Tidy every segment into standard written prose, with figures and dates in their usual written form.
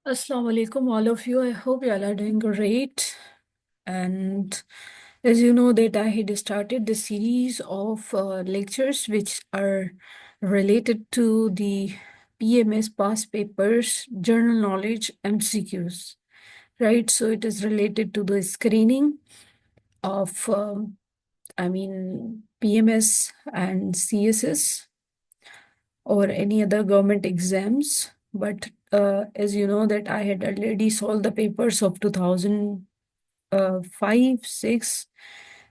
Assalamu alaikum, all of you. I hope you all are doing great. And as you know that I had started the series of lectures which are related to the PMS past papers, journal knowledge, MCQs, right? So it is related to the screening of, PMS and CSS or any other government exams. But as you know that I had already solved the papers of 2005, 6,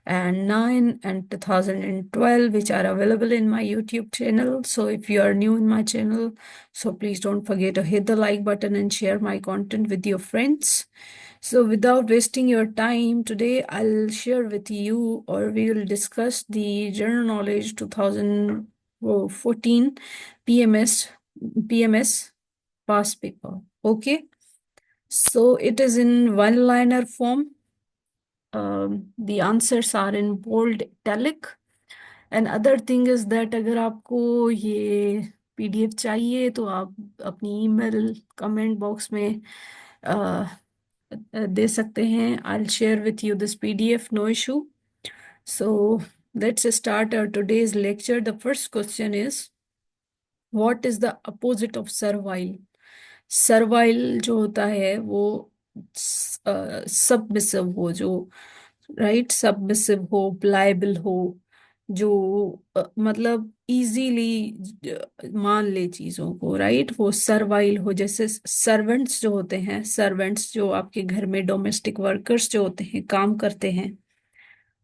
and 9 and 2012, which are available in my YouTube channel. So if you are new in my channel, so please don't forget to hit the like button and share my content with your friends. So without wasting your time, today I'll share with you, or we will discuss the General Knowledge 2014 PMS past paper. Okay. So it is in one-liner form. The answers are in bold italic. And other thing is that अगर आपको ये PDF चाहिए तो आप अपनी email comment box में दे सकते हैं. I'll share with you this PDF, no issue. So let's start our today's lecture. The first question is, what is the opposite of servile? Servile जो होता है वो सबमिसिव हो, जो राइट सबमिसिव हो, प्लायबल हो, जो मतलब इजीली मान ले चीजों को, राइट, वो सर्वाइल हो. जैसे सर्वेंट्स जो होते हैं, सर्वेंट्स जो आपके घर में डोमेस्टिक वर्कर्स जो होते हैं, काम करते हैं,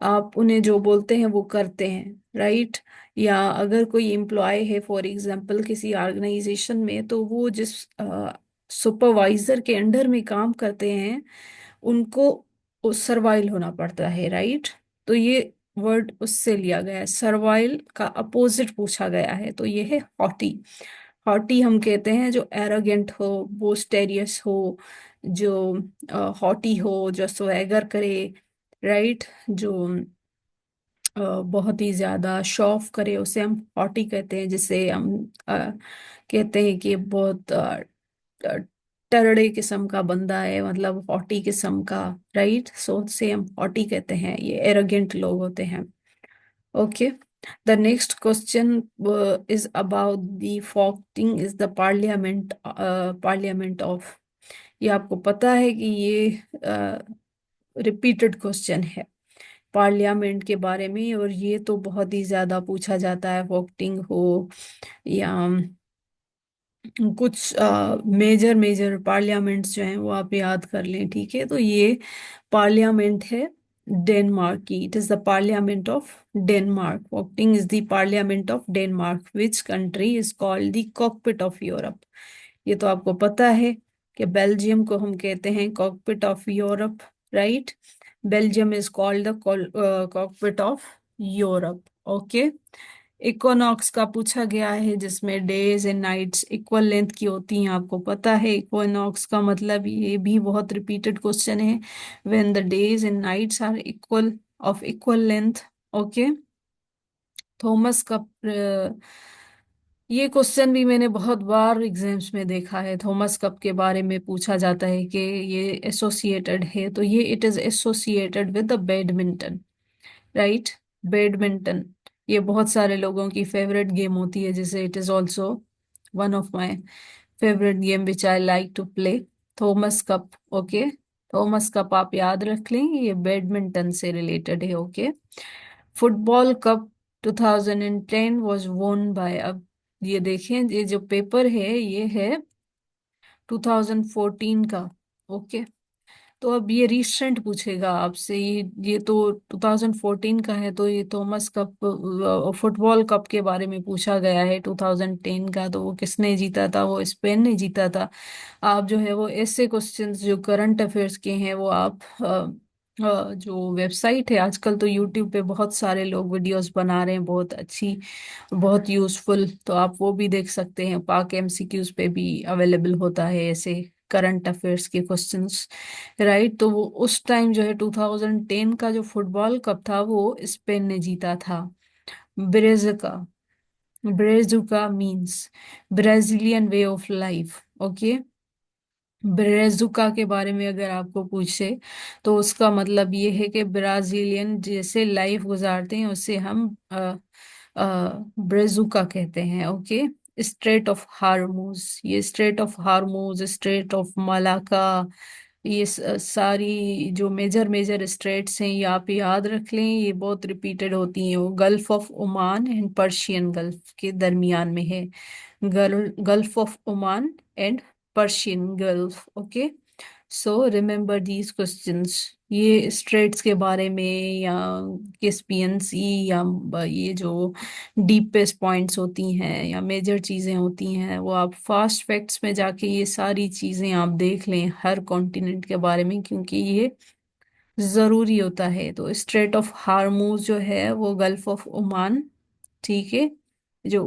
आप उन्हें जो बोलते हैं वो करते हैं, राइट. या अगर कोई एम्प्लॉय है फॉर एग्जांपल किसी ऑर्गेनाइजेशन में, तो वो जिस सुपरवाइजर के अंडर में काम करते हैं उनको सर्वाइल होना पड़ता है, राइट. तो ये वर्ड उससे लिया गया है. सर्वाइल का अपोजिट पूछा गया है, तो ये है हॉटी. हॉटी हम कहते हैं जो एरोगेंट हो, बोस्टेरियस हो, जो हॉटी हो, जो स्वैगर करे, राइट, जो बहुत ही ज्यादा शो ऑफ करे, उसे हम हॉटी कहते हैं. जिसे हम कहते हैं कि बहुत टरड़े किस्म का बंदा है, मतलब हॉटी किस्म का, राइट. सो उसे हम हॉटी कहते हैं. ये एरोगेंट लोग होते हैं. Okay. The next question is about the Folketing is the parliament of. ये आपको पता है कि ये रिपीटेड क्वेश्चन है पार्लियामेंट के बारे में, और ये तो बहुत ही ज्यादा पूछा जाता है. वोटिंग हो या कुछ मेजर मेजर पार्लियामेंट्स जो हैं वो आप याद कर लें, ठीक है. तो ये पार्लियामेंट है डेनमार्क की. It is the parliament of Denmark. Voting is the parliament of Denmark. Which country is called the cockpit of Europe? ये तो आपको पता है कि बेल्जियम को हम कहते हैं cockpit of Europe, right. Belgium is called the cockpit of Europe. Okay. Equinox का पूछा गया है, जिसमें days and nights equal length की होती हैं. आपको पता है इक्विनॉक्स का मतलब, ये भी बहुत रिपीटेड क्वेश्चन है. When the days and nights are equal, of equal length. Okay. Thomas का ये क्वेश्चन भी मैंने बहुत बार एग्जाम्स में देखा है. थॉमस कप के बारे में पूछा जाता है कि ये एसोसिएटेड है, तो ये it is associated with the badminton, right. Badminton ये बहुत सारे लोगों की फेवरेट गेम होती है, जैसे it is also one of my favourite game which I like to play. Thomas cup. Okay. Thomas cup आप याद रख लें, ये बैडमिंटन से रिलेटेड है. Okay. Football cup 2010 was won by. अब ये देखें, ये जो पेपर है ये है 2014 का. ओके. तो अब ये रिसेंट पूछेगा आपसे. ये तो 2014 का है, तो ये थॉमस कप फुटबॉल कप के बारे में पूछा गया है 2010 का. तो वो किसने जीता था? वो स्पेन ने जीता था. आप जो है वो ऐसे क्वेश्चंस जो करंट अफेयर्स के हैं वो आप जो वेबसाइट है, आजकल तो यूट्यूब पे बहुत सारे लोग वीडियोस बना रहे हैं, बहुत अच्छी, बहुत यूजफुल. तो आप वो भी देख सकते हैं. पाक एमसीक्यूज पे भी अवेलेबल होता है ऐसे करंट अफेयर्स के क्वेश्चंस, राइट. तो वो उस टाइम जो है 2010 का जो फुटबॉल कप था वो स्पेन ने जीता था. Brazuca. Brazuca means Brazilian way of life. Okay. Brazuca के बारे में अगर आपको पूछे तो उसका मतलब ये है कि ब्राजीलियन जैसे लाइफ गुजारते हैं उसे हम ब्रेजुका कहते हैं। ओके। स्ट्रेट ऑफ हार्मूज, ये straight of Hormuz, straight of Malacca, ये सारी जो मेजर मेजर स्ट्रेट्स हैं ये आप याद रख लें, ये बहुत रिपीटेड होती हैं। वो gulf of Oman and Persian gulf के दरमियान में है। Gulf of Oman and Persian gulf. Okay. So remember these questions. ये स्ट्रेट्स के बारे में या कैस्पियन सी या ये जो डीपेस्ट पॉइंट्स होती हैं या मेजर चीजें होती हैं वो आप फास्ट फैक्ट्स में जाके ये सारी चीजें आप देख लें हर कॉन्टिनेंट के बारे में, क्योंकि ये जरूरी होता है। तो स्ट्रेट ऑफ हार्मूज जो है वो गल्फ ऑफ ओमान, ठीक है, जो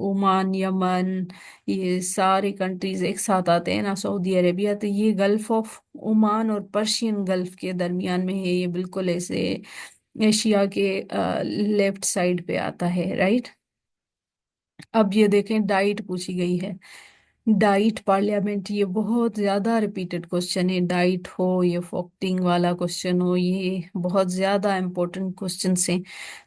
ओमान, यमन, ये सारे कंट्रीज एक साथ आते हैं ना, सऊदी अरेबिया, तो ये गल्फ ऑफ ओमान और पर्शियन गल्फ के दरमियान में है। ये बिल्कुल ऐसे एशिया के लेफ्ट साइड पे आता है, राइट। अब ये देखें, डाइट पूछी गई है। डाइट पार्लियामेंट, ये बहुत ज्यादा रिपीटेड क्वेश्चन है। डाइट हो, ये फोक्टिंग वाला क्वेश्चन हो, ये बहुत ज्यादा इंपॉर्टेंट क्वेश्चन हैं।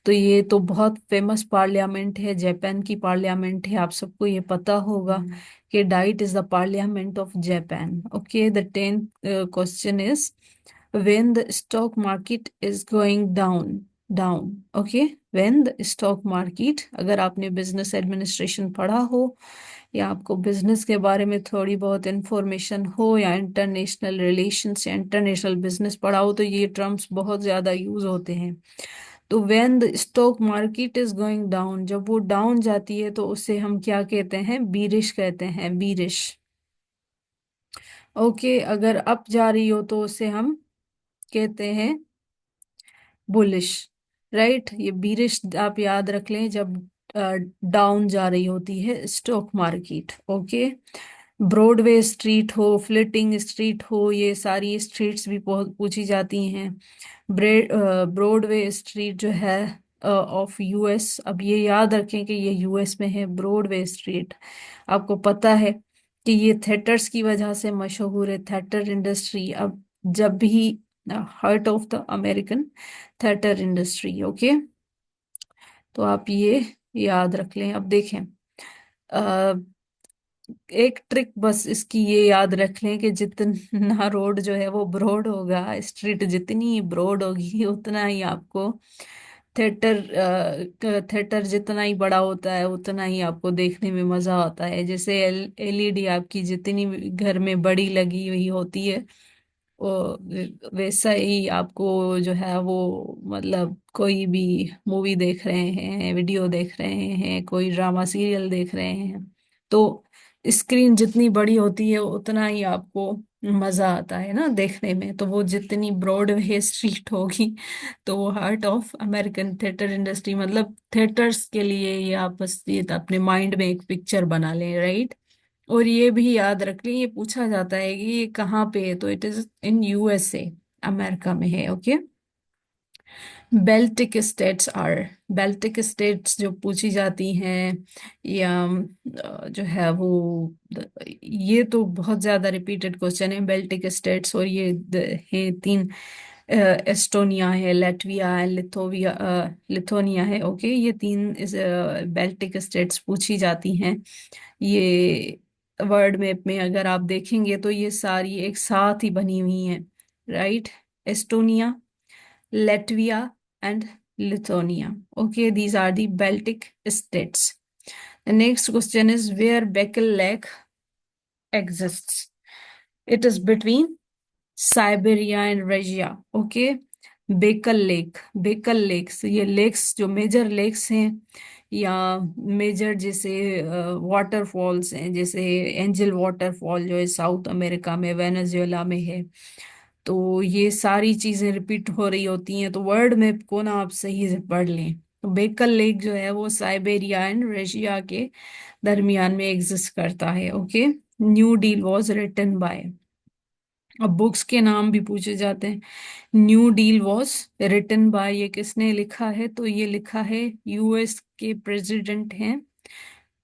तो ये तो बहुत फेमस पार्लियामेंट है, जापान की पार्लियामेंट है, आप सबको ये पता होगा कि diet is the parliament of Japan. Okay. The 10th question is when the stock market is going down. Okay, when the stock market, अगर आपने बिजनेस एडमिनिस्ट्रेशन पढ़ा हो या आपको बिजनेस के बारे में थोड़ी बहुत इंफॉर्मेशन हो या इंटरनेशनल रिलेशंस या इंटरनेशनल बिजनेस पढ़ा हो तो ये टर्म्स बहुत ज्यादा यूज होते हैं। तो when the stock market is going down, जब वो डाउन जाती है तो उसे हम क्या कहते हैं? बीरिश कहते हैं, बीरिश। ओके। अगर अप जा रही हो तो उसे हम कहते हैं बुलिश, राइट। ये बीरिश आप याद रख लें जब डाउन जा रही होती है stock market. Okay. Broadway street हो, फ्लिटिंग स्ट्रीट हो, ये सारी स्ट्रीट्स भी पूछी जाती हैं। ब्रॉडवे स्ट्रीट जो है ऑफ यूएस, अब ये याद रखें कि ये यूएस में है ब्रॉडवे स्ट्रीट। आपको पता है कि ये थिएटर्स की वजह से मशहूर है, थिएटर इंडस्ट्री। अब जब भी heart of the American theatre industry. Okay. तो आप ये याद रख लें। अब देखें, अ, एक ट्रिक बस इसकी ये याद रख लें कि जितना रोड जो है वो ब्रॉड होगा, स्ट्रीट जितनी ब्रॉड होगी उतना ही आपको थिएटर थिएटर जितना ही बड़ा होता है उतना ही आपको देखने में मजा आता है। जैसे एलईडी आपकी जितनी घर में बड़ी लगी हुई होती है वैसा ही आपको जो है वो, मतलब कोई भी मूवी देख रहे हैं, वीडियो देख रहे हैं, कोई ड्रामा सीरियल देख रहे हैं, तो स्क्रीन जितनी बड़ी होती है उतना ही आपको मजा आता है ना देखने में। तो वो जितनी ब्रॉडवे स्ट्रीट होगी तो वो heart of American theatre industry, मतलब थिएटर्स के लिए ये आप बस ये अपने माइंड में एक पिक्चर बना लें, राइट। और ये भी याद रख लें, ये पूछा जाता है कि ये कहाँ पे है, तो it is in USA, America में है। Okay. Baltic states are, Baltic states जो पूछी जाती हैं या जो है वो, ये तो बहुत ज्यादा रिपीटेड क्वेश्चन है। बेल्टिक स्टेट्स, और ये हैं तीन, एस्टोनिया है, लेटविया है, लिथोनिया है। ओके। ये तीन बेल्टिक स्टेट्स पूछी जाती हैं। ये वर्ल्ड मैप में अगर आप देखेंगे तो ये सारी एक साथ ही बनी हुई हैं, right. Estonia, Latvia and Lithuania. Okay, these are the Baltic states. The next question is where Baikal Lake exists. It is between Siberia and Russia. Okay, बेकल लेक, बेकल लेक्स, ये लेक्स जो मेजर लेक्स हैं या major जैसे waterfalls हैं, जैसे angel waterfall जो है साउथ अमेरिका में वेनेजुएला में है। तो ये सारी चीजें रिपीट हो रही होती हैं, तो वर्ल्ड मैप को ना आप सही से पढ़ लें। तो बेकल लेक जो है वो साइबेरिया एंड रशिया के दरमियान में एग्जिस्ट करता है। Okay. New deal was written by, अब बुक्स के नाम भी पूछे जाते हैं। New deal was written by, ये किसने लिखा है? तो ये लिखा है यूएस के प्रेसिडेंट हैं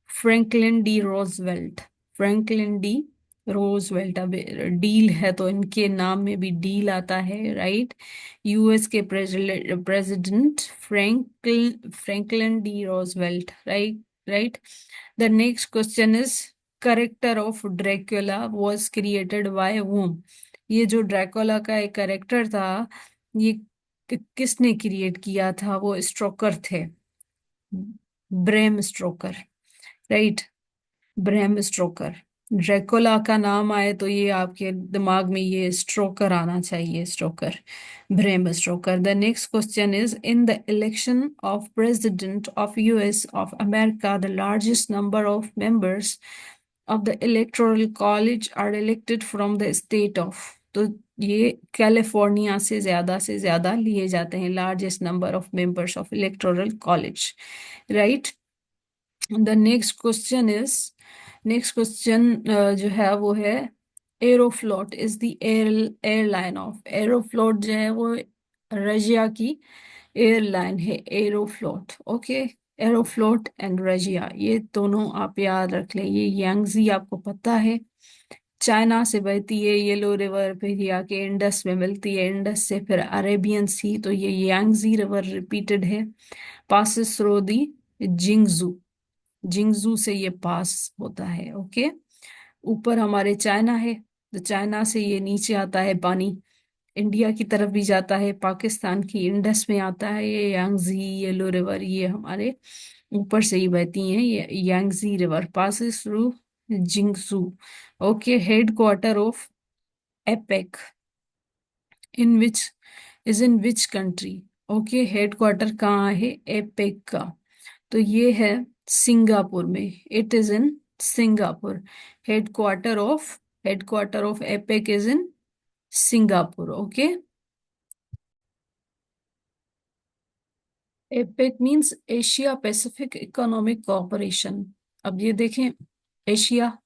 Franklin D Roosevelt, Franklin D Roosevelt. अब डील है तो इनके नाम में भी डील आता है, राइट। यूएस के president Franklin D Roosevelt, right. Right. The next question is, character of Dracula was created by whom। ये जो ड्रैकुला का एक करेक्टर था, ये किसने क्रिएट किया था? वो स्ट्रोकर थे, ब्रेम स्ट्रोकर, राइट। ब्रैम स्ट्रोकर। ड्रैकुला का नाम आए तो ये आपके दिमाग में ये स्ट्रोकर आना चाहिए, Stoker, Bram Stoker. The next question is, in the election of president of US of America the largest number of members of the electoral college are elected from the state of. तो ये California से ज्यादा लिए जाते हैं, largest number of members of electoral college, right. The next question is, next question जो है वो है, Aeroflot is the airline of. Aeroflot जो है वो रशिया की एयरलाइन है, Aeroflot, okay. Aeroflot and Russia, ये दोनों आप याद रख लें। ये यांगजी आपको पता है, चाइना से बहती है येलो रिवर, फिर ये आके इंडस में मिलती है, इंडस से फिर अरेबियन सी, तो ये यांगजी रिवर रिपीटेड है, passes through the Jingzhou. Jingzhou से ये पास होता है, ओके। ऊपर हमारे चाइना है, तो चाइना से ये नीचे आता है पानी, इंडिया की तरफ भी जाता है, पाकिस्तान की इंडस में आता है ये यांगजी येलो रिवर, ये हमारे ऊपर से ही बहती हैं। ये Yangtze river passes through Jingzhou, okay. Head quarter of APEC in which is in which country, okay. Head quarter कहाँ है एपेक का? तो ये है सिंगापुर में, it is in Singapore. Head quarter of APEC is in Singapore, okay. APEC means Asia Pacific economic cooperation. अब ये देखें, एशिया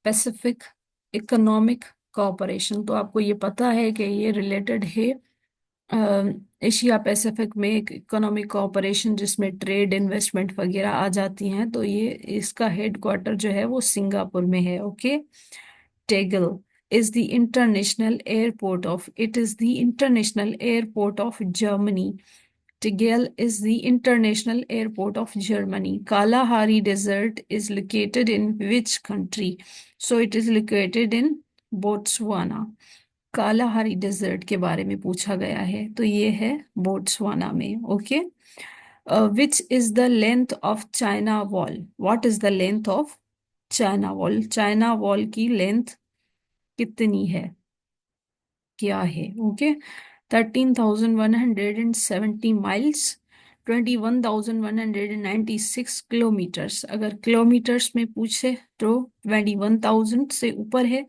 पैसिफिक इकोनॉमिक कोऑपरेशन, तो आपको ये पता है कि ये रिलेटेड है एशिया पैसिफिक में एक इकोनॉमिक कोऑपरेशन जिसमें ट्रेड इन्वेस्टमेंट वगैरह आ जाती हैं, तो ये इसका हेड क्वार्टर जो है वो सिंगापुर में है, okay. Tegel is the international airport of, it is the international airport of Germany. Tegel is the international airport of Germany. Kalahari Desert is located in which country? So it is located in Botswana. Kalahari desert के बारे में पूछा गया है, तो ये है Botswana में, okay. Which is the length of China wall? What is the length of China wall? China wall की लेंथ कितनी है, क्या है, ओके। 13,170 miles, 21,196 kilometres. अगर किलोमीटर्स में पूछे तो 21,000 से ऊपर है,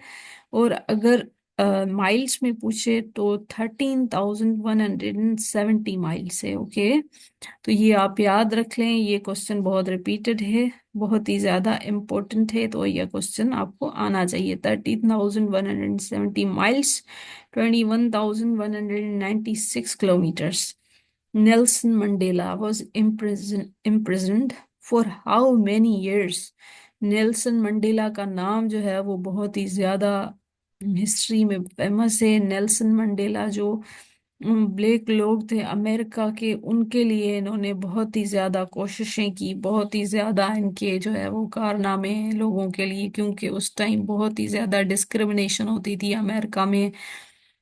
और अगर माइल्स में पूछे तो 13,170 माइल्स है, ओके। तो ये आप याद रख लें, ये क्वेश्चन बहुत रिपीटेड है, बहुत ही ज्यादा इम्पोर्टेंट है, तो ये क्वेश्चन आपको आना चाहिए। 13,170 miles, 21,196 kilometres. Nelson Mandela was imprisoned for how many years? Nelson Mandela का नाम जो है वो बहुत ही ज्यादा हिस्ट्री में फेमस है। नेल्सन मंडेला जो ब्लैक लोग थे अमेरिका के, उनके लिए इन्होंने बहुत ही ज्यादा कोशिशें की, बहुत ही ज्यादा इनके जो है वो कारनामे हैं लोगों के लिए, क्योंकि उस टाइम बहुत ही ज्यादा डिस्क्रिमिनेशन होती थी अमेरिका में।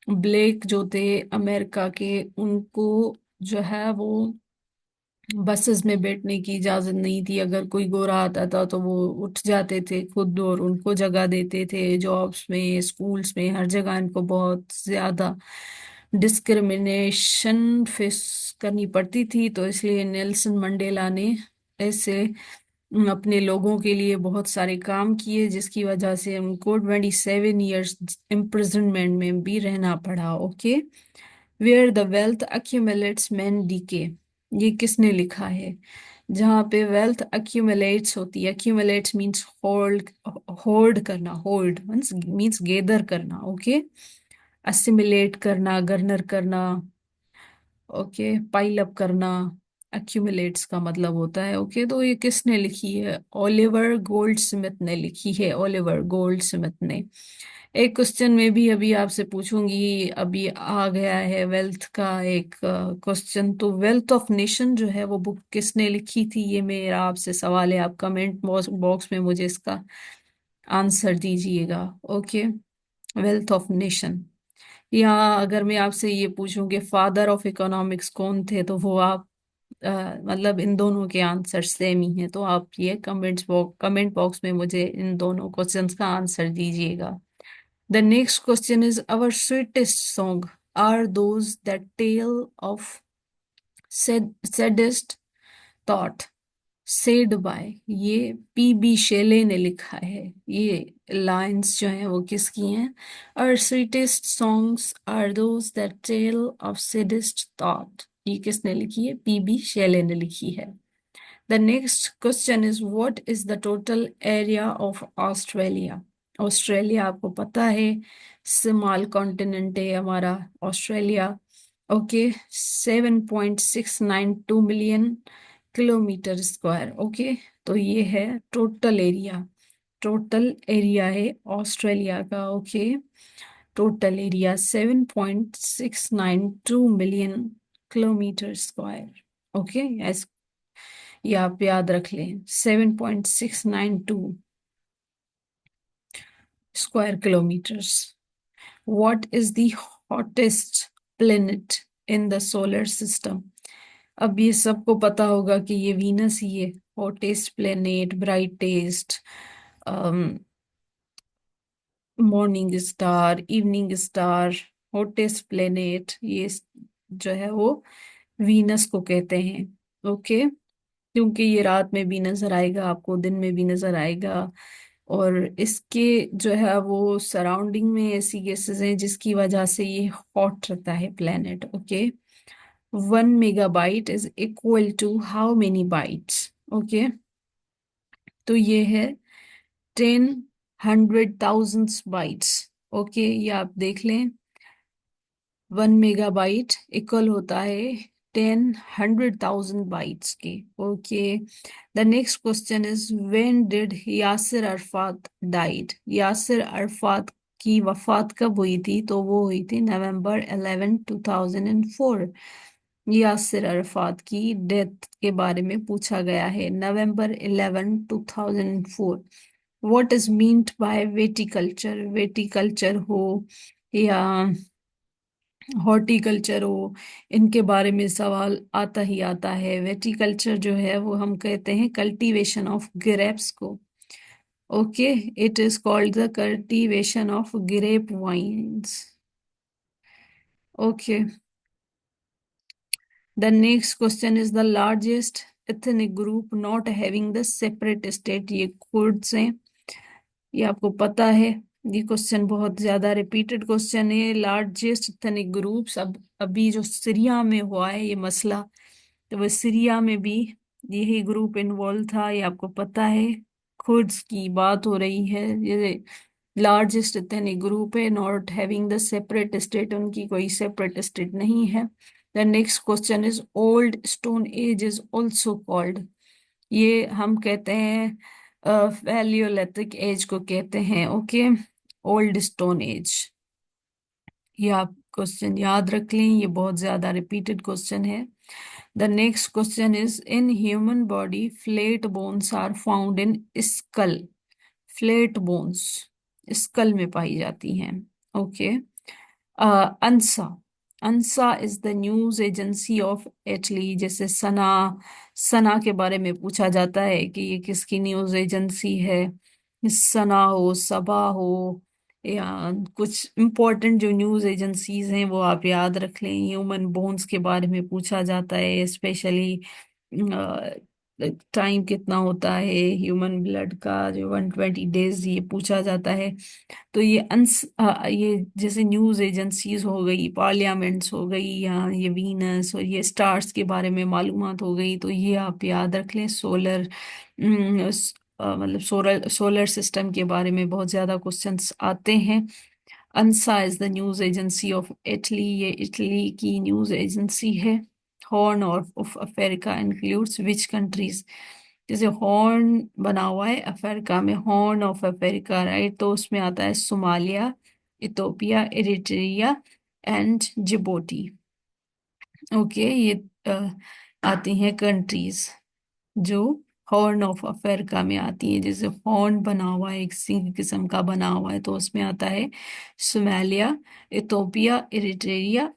ब्लैक जो थे अमेरिका के, उनको जो है वो बसेस में बैठने की इजाजत नहीं थी। अगर कोई गोरा आता था तो वो उठ जाते थे खुद और उनको जगह देते थे, जॉब्स में, स्कूल्स में, हर जगह इनको बहुत ज्यादा डिस्क्रिमिनेशन फेस करनी पड़ती थी। तो इसलिए नेल्सन मंडेला ने ऐसे अपने लोगों के लिए बहुत सारे काम किए, जिसकी वजह से उनको 27 years इम्प्रिजनमेंट में भी रहना पड़ा, okay. Where the wealth accumulates men decay, ये किसने लिखा है? जहाँ पे वेल्थ अक्यूमुलेट्स होती है, अक्यूमुलेट्स मीन्स होल्ड, होल्ड करना, होल्ड मीन्स गेदर करना, ओके। असिमिलेट करना, गरनर करना, ओके, पाइल अप करना, एक्यूमुलेट्स का मतलब होता है। ओके, तो ये किसने लिखी है? ओलिवर गोल्डस्मिथ ने लिखी है, ओलिवर गोल्डस्मिथ ने। एक क्वेश्चन में भी अभी आपसे पूछूंगी, अभी आ गया है वेल्थ का एक क्वेश्चन। तो वेल्थ ऑफ नेशन जो है वो बुक किसने लिखी थी, ये मेरा आपसे सवाल है। आप कमेंट बॉक्स में मुझे इसका आंसर दीजिएगा। Okay, wealth of nation. या अगर मैं आपसे ये पूछूं कि फादर ऑफ इकोनॉमिक्स कौन थे, तो वो आप मतलब इन दोनों के आंसर सेम ही हैं, तो आप ये कमेंट बॉक्स में मुझे इन दोनों क्वेश्चंस का आंसर दीजिएगा। The next question is, our sweetest song are those that tell of saddest thought said by. ये पी शेले ने लिखा है। ये लाइंस जो हैं वो किसकी हैं? Our sweetest songs are those that tell of saddest thought, ये किसने लिखी है? पी शेले ने लिखी है। The next question is, what is the total area of Australia? Australia आपको पता है स्मॉल कॉन्टिनेंट है हमारा Australia. Okay, 7.692 million kilometer square. Okay, तो ये है टोटल एरिया। टोटल एरिया है ऑस्ट्रेलिया का। Okay, total area 7.692 million kilometer square. Okay, ये आप याद रख लें, 7.692 square kilometres. What is the hottest planet in the solar system? अब ये सबको पता होगा कि ये वीनस ही है। Hottest planet, brightest, morning star, evening star, hottest planet, ये जो है वो वीनस को कहते हैं। ओके, क्योंकि ये रात में भी नजर आएगा आपको, दिन में भी नजर आएगा, और इसके जो है वो सराउंडिंग में ऐसी गैसेस हैं जिसकी वजह से ये हॉट रहता है planet. Okay, 1 megabyte is equal to how many bytes? Okay, तो ये है 10 100,000 बाइट्स। ओके, ये आप देख लें, 1 मेगाबाइट इक्वल होता है 10 100,000 बाइट्स के। Okay, the next question is, when did Yasser Arafat died? Yasser Arafat की वफात कब हुई थी? तो वो हुई थी November 11 2004। यासिर अरफात की डेथ के बारे में पूछा गया है, November 11 2004। What is meant by viticulture? Viticulture हो या हॉर्टिकल्चर हो, इनके बारे में सवाल आता ही आता है। वेटिकल्चर जो है वो हम कहते हैं कल्टीवेशन ऑफ ग्रेप्स को। Okay, it is called the cultivation of grape wines. Okay, the next question is, the largest ethnic group not having the separate state. ये कुर्ड्स हैं, ये आपको पता है। ये क्वेश्चन बहुत ज्यादा रिपीटेड क्वेश्चन है। लार्जेस्ट एथनिक ग्रुप्स, अब अभी जो सीरिया में हुआ है ये मसला, तो वह सीरिया में भी यही ग्रुप इन्वॉल्व था, ये आपको पता है। खुद की बात हो रही है। ये लार्जेस्ट एथनिक ग्रुप है, not having the separate state, उनकी कोई सेपरेट स्टेट नहीं है। The next question is, old stone age is also called. ये हम कहते हैं पैलियोलिथिक एज को कहते हैं। Okay, old stone age. ये आप क्वेश्चन याद रख लें, ये बहुत ज्यादा रिपीटेड क्वेश्चन है। The next question is, in human body flat bones are found in skull. Flat bones school में पाई जाती हैं। Okay, अंसा, अंसा is the news agency of Italy. जैसे सना, सना के बारे में पूछा जाता है कि ये किसकी न्यूज एजेंसी है। सना हो, सबा हो, या कुछ इंपॉर्टेंट जो न्यूज एजेंसीज हैं वो आप याद रख लें। ह्यूमन बोन्स के बारे में पूछा जाता है, स्पेशली टाइम कितना होता है ह्यूमन ब्लड का, जो 120 डेज, ये पूछा जाता है। तो ये जैसे न्यूज एजेंसीज हो गई, पार्लियामेंट्स हो गई, या ये वीनस और ये स्टार्स के बारे में मालूमात हो गई, तो ये आप याद रख लें। सोलर मतलब सोलर सिस्टम के बारे में बहुत ज्यादा क्वेश्चंस आते हैं। ANSA is the news agency of Italy, ये इटली की न्यूज एजेंसी है। Horn of Africa includes which countries. जैसे हॉर्न बना हुआ है अफ्रीका में, हॉर्न ऑफ अफ्रीका, राइट, तो उसमें आता है Somalia, Ethiopia, Eritrea and Djibouti. Okay, ये आती हैं कंट्रीज जो हॉर्न ऑफ अफ्रीका में आती है। जैसे हॉर्न बना हुआ है, एक सिंह किस्म का बना हुआ है, तो उसमें आता है Somalia, Ethiopia, Eritrea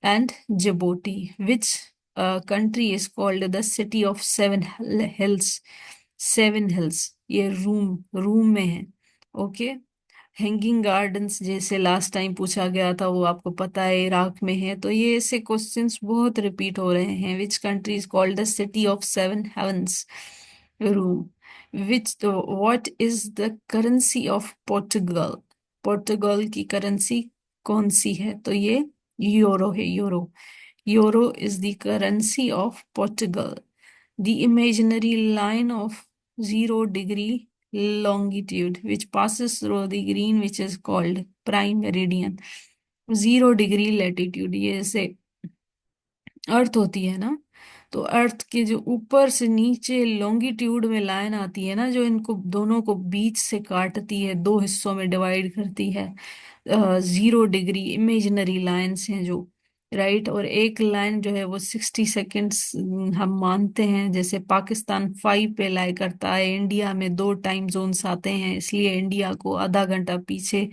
and Djibouti. Which country is called the city of seven hills. Seven hills, ये रूम रूम में है। ओके, हैंगिंग गार्डन्स जैसे लास्ट टाइम पूछा गया था, वो आपको पता है इराक में है। तो ये ऐसे क्वेश्चंस बहुत रिपीट हो रहे हैं। Which country is called the city of seven heavens Rome. Which what is the currency of Portugal. Portugal की करेंसी कौन सी है? तो ये यूरो है, euro. Euro is the currency of Portugal. The imaginary line of 0 degree longitude which passes through the green which is called prime meridian। 0 degree latitude, ये जैसे अर्थ होती है ना, तो अर्थ के जो ऊपर से नीचे लॉन्गिट्यूड में लाइन आती है ना, जो इनको दोनों को बीच से काटती है, दो हिस्सों में डिवाइड करती है। 0 डिग्री इमेजिनरी लाइंस हैं जो, राइट। और एक लाइन जो है वो 60 सेकेंड्स हम मानते हैं। जैसे पाकिस्तान 5 पे लाई करता है, इंडिया में 2 टाइम जोन्स आते हैं, इसलिए इंडिया को आधा घंटा पीछे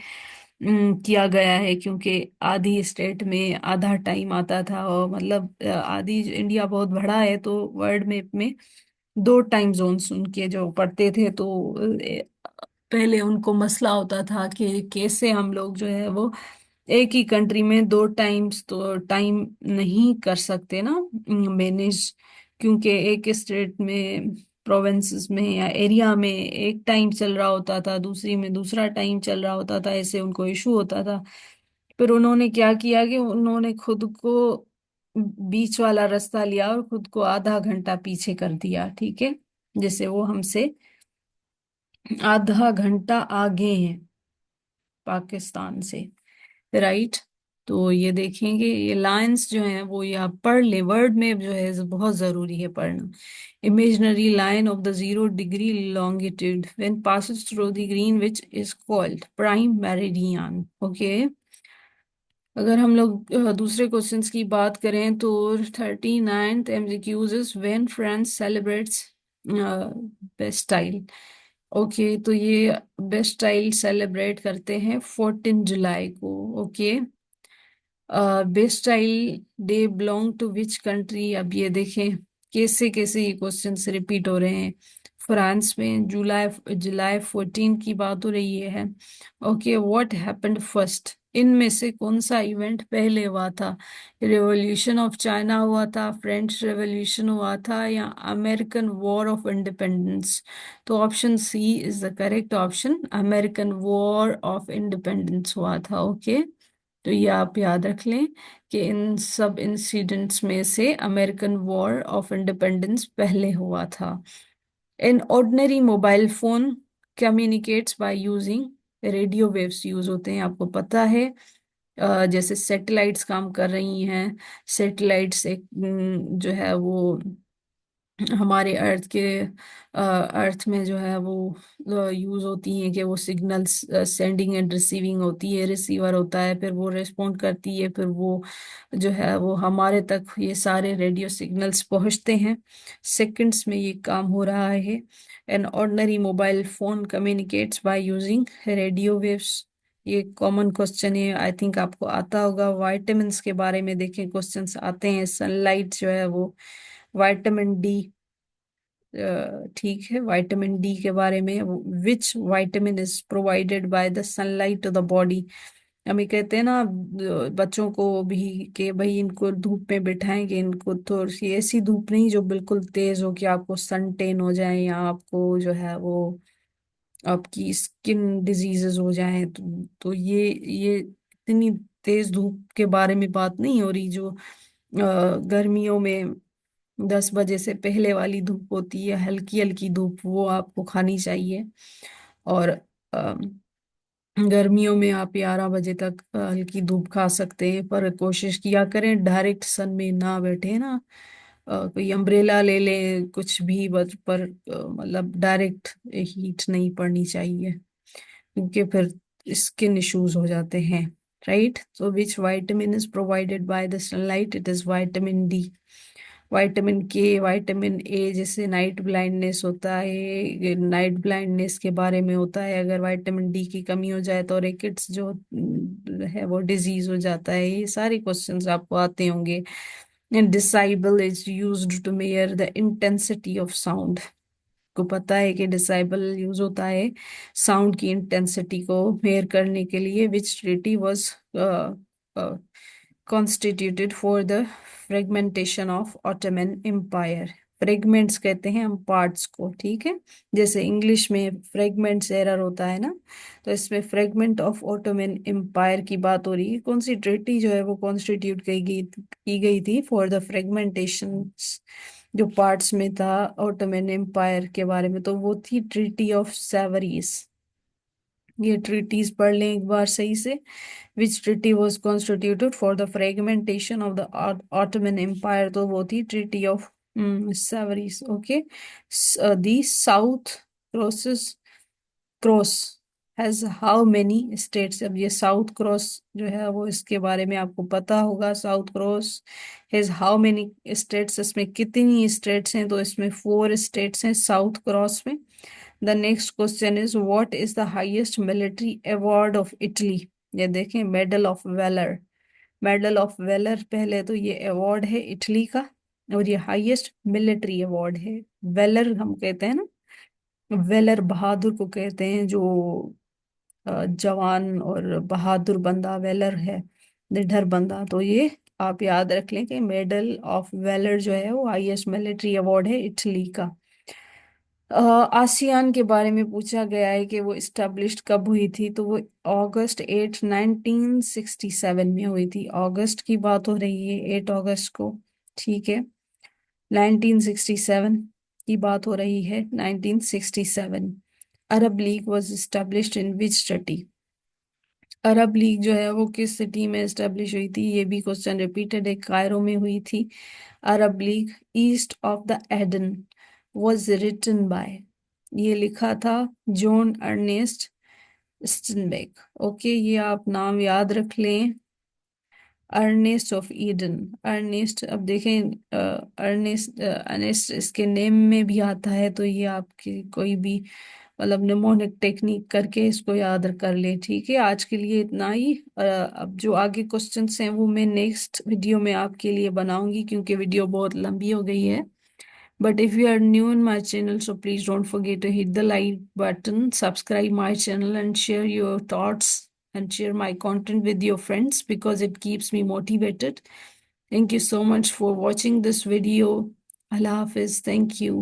किया गया है, क्योंकि आधी स्टेट में आधा टाइम आता था। और मतलब आधी इंडिया बहुत बड़ा है, तो वर्ल्ड मैप में 2 टाइम जोन्स उनके जो पड़ते थे। तो पहले उनको मसला होता था कि कैसे हम लोग जो है वो एक ही कंट्री में 2 टाइम्स तो टाइम नहीं कर सकते ना मैनेज, क्योंकि एक स्टेट में, प्रोविंसेस में या एरिया में एक टाइम चल रहा होता था, दूसरी में दूसरा टाइम चल रहा होता था, ऐसे उनको इशू होता था। फिर उन्होंने क्या किया कि उन्होंने खुद को बीच वाला रास्ता लिया और खुद को आधा घंटा पीछे कर दिया, ठीक है। जैसे वो हमसे आधा घंटा आगे हैं पाकिस्तान से, राइट। तो ये देखेंगे, ये लाइंस जो हैं वो ये आप पढ़ लें, वर्ड में जो है बहुत जरूरी है पढ़ना। Imaginary line of the 0 degree longitude when passes through the green which is called prime meridian. Okay, अगर हम लोग दूसरे क्वेश्चंस की बात करें तो 39th MCQs is when France celebrates Bastille. Okay, तो ये बेस्टाइल सेलिब्रेट करते हैं 14 जुलाई को। Okay, Bastille day belong to which country. अब ये देखें कैसे कैसे ये क्वेश्चंस रिपीट हो रहे हैं। फ्रांस में जुलाई जुलाई 14 की बात हो रही है। Okay, what happened first. इनमें से कौन सा इवेंट पहले हुआ था? रिवॉल्यूशन ऑफ चाइना हुआ था, फ्रेंच रेवोल्यूशन हुआ था, या अमेरिकन वॉर ऑफ इंडिपेंडेंस? तो option C is the correct option, American war of independence हुआ था। ओके, तो ये आप याद रख लें कि इन सब इंसिडेंट्स में से अमेरिकन वॉर ऑफ इंडिपेंडेंस पहले हुआ था। An ordinary mobile phone communicates by using radio waves use होते हैं, आपको पता है। जैसे सैटेलाइट्स काम कर रही हैं, सैटेलाइट्स एक जो है वो हमारे अर्थ के अर्थ में जो है वो यूज होती हैं कि वो सिग्नल्स सेंडिंग एंड रिसीविंग होती है, रिसीवर होता है, फिर वो रिस्पॉन्ड करती है, फिर वो जो है वो हमारे तक ये सारे रेडियो सिग्नल्स पहुंचते हैं। सेकंड्स में ये काम हो रहा है। An ordinary mobile phone communicates by using radio waves. ये कॉमन क्वेश्चन है, आई थिंक आपको आता होगा। वाइटामिन के बारे में देखें, क्वेश्चंस आते हैं। सनलाइट जो है वो विटामिन डी, ठीक है, विटामिन डी के बारे में, which vitamin is provided by the sunlight to the body. हमें कहते हैं ना बच्चों को भी कि भाई इनको धूप में बिठाएंगे, इनको थोड़ी सी ऐसी धूप नहीं जो बिल्कुल तेज हो कि आपको सन टेन हो जाए, या आपको जो है वो आपकी स्किन डिजीजेस हो जाए। तो ये इतनी तेज धूप के बारे में बात नहीं हो रही। जो गर्मियों में 10 बजे से पहले वाली धूप होती है, हल्की हल्की धूप, वो आपको खानी चाहिए। और गर्मियों में आप 11 बजे तक हल्की धूप खा सकते हैं, पर कोशिश किया करें डायरेक्ट सन में ना बैठे ना। कोई अम्ब्रेला ले लें कुछ भी, बस पर मतलब डायरेक्ट हीट नहीं पड़नी चाहिए, क्योंकि फिर स्किन इश्यूज हो जाते हैं। Right, so which vitamin is provided by the sunlight? It is vitamin D, vitamin के, विटामिन ए। जैसे नाइट ब्लाइंडनेस होता है, नाइट ब्लाइंडनेस के बारे में होता है, अगर विटामिन डी की कमी हो जाए तो रिकेट्स जो है वो डिजीज हो जाता है। ये सारे क्वेश्चंस आपको आते होंगे। Decibel is used to measure the intensity of sound. को पता है कि डिसाइबल यूज होता है साउंड की इंटेंसिटी को मेयर करने के लिए। Which treaty was constituted for the fragmentation of Ottoman empire. Fragments कहते हैं हम पार्ट्स को, ठीक है। जैसे इंग्लिश में फ्रेगमेंट्स एरर होता है ना, तो इसमें फ्रेगमेंट ऑफ ऑटोमन एम्पायर की बात हो रही है। कौन सी ट्रीटी जो है वो कॉन्स्टिट्यूट की गई थी फॉर द फ्रेगमेंटेशन जो पार्ट्स में था ऑटोमन एम्पायर के बारे में, तो वो थी ट्रीटी ऑफ सेवरीज। ये ट्रीटीज पढ़ लें एक बार सही से। Which treaty was constituted for the fragmentation of the Ottoman empire, तो वो थी treaty of Sevres. Okay, the south crosses cross has how many states. अब ये साउथ क्रॉस जो है वो इसके बारे में आपको पता होगा। South cross has how many states, इसमें कितनी स्टेट्स हैं? तो इसमें 4 स्टेट्स हैं साउथ क्रॉस में। The next question is what is the highest military award of Italy? ये देखें, medal of velar. Medal of velar पहले तो ये अवार्ड है इटली का, और ये हाईएस्ट मिलिट्री अवार्ड है। वेलर हम कहते हैं ना, वेलर बहादुर को कहते हैं, जो जवान और बहादुर बंदा वेलर है, निडर बंदा। तो ये आप याद रख लें कि मेडल ऑफ वेलर जो है वो हाईएस्ट मिलिट्री अवार्ड है इटली का। आसियान के बारे में पूछा गया है कि वो इस्टेब्लिश्ड कब हुई थी, तो वो August 8 1967 में हुई थी। अगस्त की बात हो रही है, 8 अगस्त को, ठीक है। 1967 की बात हो रही है, 1967। Arab League was established in which city? Arab League जो है वो किस सिटी में एस्टेब्लिश हुई थी? ये भी क्वेश्चन रिपीटेड है, कायरो में हुई थी Arab League. East of the Eden was written by, ये लिखा था जॉन अर्नेस्ट स्टनबेक। ओके, ये आप नाम याद रख लें, अर्नेस्ट ऑफ ईडन। अर्नेस्ट, अब देखें अर्नेस्ट इसके नेम में भी आता है, तो ये आपकी कोई भी मतलब निमोनिक टेक्निक करके इसको याद कर ले, ठीक है। आज के लिए इतना ही। अब जो आगे क्वेश्चंस हैं वो मैं नेक्स्ट वीडियो में आपके लिए बनाऊंगी, क्योंकि वीडियो बहुत लंबी हो गई है। But if you are new in my channel, so please don't forget to hit the like button, subscribe my channel, and share your thoughts and share my content with your friends, because it keeps me motivated. Thank you so much for watching this video. Allah Hafiz. Thank you.